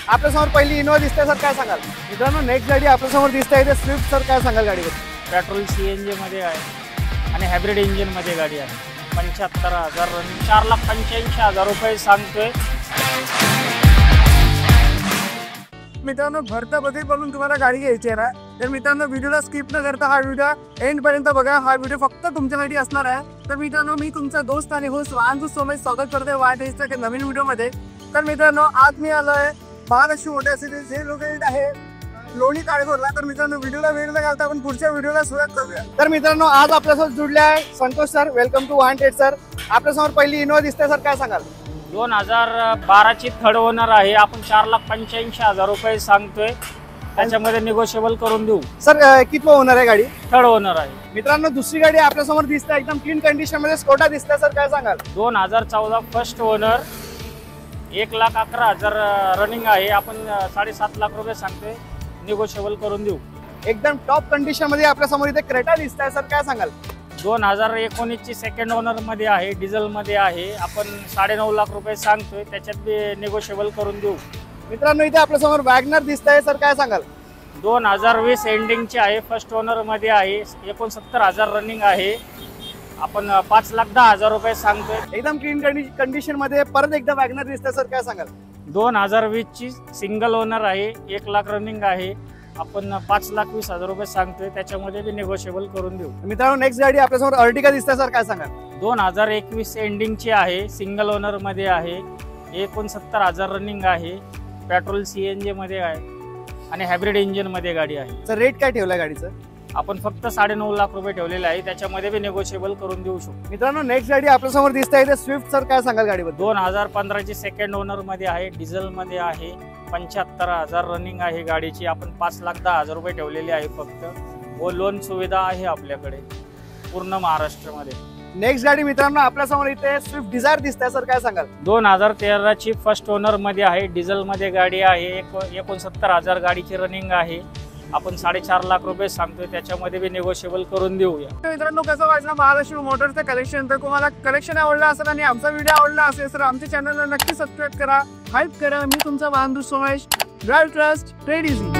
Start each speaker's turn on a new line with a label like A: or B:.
A: आपल्यासमोर पहिली इनोवा दिसते सर, काय सांगाल? मित्रांनो नेक्स्ट गाडी आपल्यासमोर दिसते ते स्विफ्ट सर, काय सांगाल गाडीबद्दल?
B: पेट्रोल CNG मध्ये आहे आणि हायब्रिड इंजिन मध्ये गाडी आहे. 75,000 रनिंग, 4,85,000 रुपये सांगतोय.
A: मित्रांनो भरता बदल करून तुम्हाला गाडी घ्यायची आहे ना, तर मित्रांनो व्हिडिओला स्किप न करता हा व्हिडिओ एंड पर्यंत बघा. हा व्हिडिओ फक्त तुमच्यासाठी असणार आहे. तर मित्रांनो मी तुमचा दोस्त आणि होस्ट वाहन सोमेश स्वागत करतोय वाहन टेस्टच्या नवीन व्हिडिओमध्ये. तर मित्रांनो आज मी आलोय महाराष्ट्र मोटर सिटी जे लोकेटेड आहे लोणी काळेकोरला. तर मित्रांनो व्हिडिओला वेळ न घालता आपण पुढच्या व्हिडिओला सुरुवात करूया. तर मित्रांनो आज आपल्यासोबत जुडले आहे संतोष सर. वेलकम टू वाहन टेस्ट सर. आपल्यासमोर पहिली इनोवा दिसते सर, काय सांगाल?
B: 2012ची थर्ड ओनर आहे. आपण 4,85,000 रुपये सांगतोय. त्याच्यामध्ये निगोशिएबल करून देऊ.
A: सर किती ओनर आहे गाडी?
B: थर्ड ओनर आहे.
A: मित्रांनो दुसरी गाडी आपल्यासमोर दिसते एकदम क्लीन कंडिशन मध्ये स्कोडा दिसते सर, काय सांगाल?
B: 2014 फर्स्ट ओनर, 1,11,000 रनिंग आहे. आपण 7.5 लाख रुपये सांगतोय. निगोशिएबल करून देऊ.
A: एकदम टॉप कंडिशन मध्ये आपल्यासमोर इथे क्रेटा दिसत आहे सर, काय सांगाल?
B: 2019ची सेकंड ओनर मध्ये आहे, डिझेल मध्ये आहे. आपण 9.5 लाख रुपये सांगतोय. त्याच्यात बी निगोशिएबल करून देऊ.
A: मित्रांनो इथे आपल्यासमोर वॅगनर दिसत आहे सर, काय सांगाल?
B: 2020 एंडिंगची आहे, फर्स्ट ओनर मध्ये आहे. 69,000 रनिंग आहे. आपण 5,10,000 रुपये सांगतोय.
A: एकदम क्लीन कंडिशन मध्ये परत एकदा वॅगनर दिसतंय सर, काय सांगाल?
B: 2020ची सिंगल ओनर आहे, 1 लाख रनिंग आहे. आपण 5,20,000 रुपये सांगतोय. त्याच्यामध्ये बी निगोशिएबल करून देऊ.
A: मित्रांनो नेक्स्ट गाडी आपल्यासमोर अर्टिगा दिसते सर, काय सांगाल?
B: 2021 एंडिंगची आहे, सिंगल ओनर मध्ये आहे. 69,000 रनिंग आहे. पेट्रोल CNG मध्ये आहे आणि हायब्रिड इंजिन मध्ये गाडी आहे.
A: सर रेट काय ठेवलाय गाडीचं?
B: आपण फक्त 9.5 लाख रुपये ठेवलेले आहे. त्याच्यामध्ये बी निगोशिएबल करून देऊ शकतो.
A: मित्रांनो नेक्स्ट गाडी आपल्यासमोर दिसते ते स्विफ्ट सर, काय सांगाल गाडीबद्दल?
B: 2015ची सेकंड ओनर मध्ये आहे, डिझेल मध्ये आहे. 75,000 रनिंग आहे गाडीची. आपण 5,10,000 रुपये ठेवलेले आहे फक्त. व लोन सुविधा आहे आपल्याकडे पूर्ण महाराष्ट्रामध्ये.
A: नेक्स्ट गाडी मित्रांनो आपल्यासमोर इथे स्विफ्ट डिझायर दिसते सर, काय सांगाल?
B: 2013ची फर्स्ट ओनर मध्ये आहे, डिझेल मध्ये गाडी आहे. 69,000 गाडीची रनिंग आहे. आपण 4.5 लाख रुपये सांगतोय. त्याच्यामध्ये बी निगोशिएबल करून देऊया.
A: मित्रांनो कसं वाटलं महाराष्ट्र मोटरचं कलेक्शन? तर तुम्हाला कलेक्शन आवडलं असेल आणि आमचा व्हिडिओ आवडला असेल तर आमच्या चॅनलला नक्की सबस्क्राईब करा, हाईप करा. मी तुमचा वाहन Somesh. Drive trust, trade easy.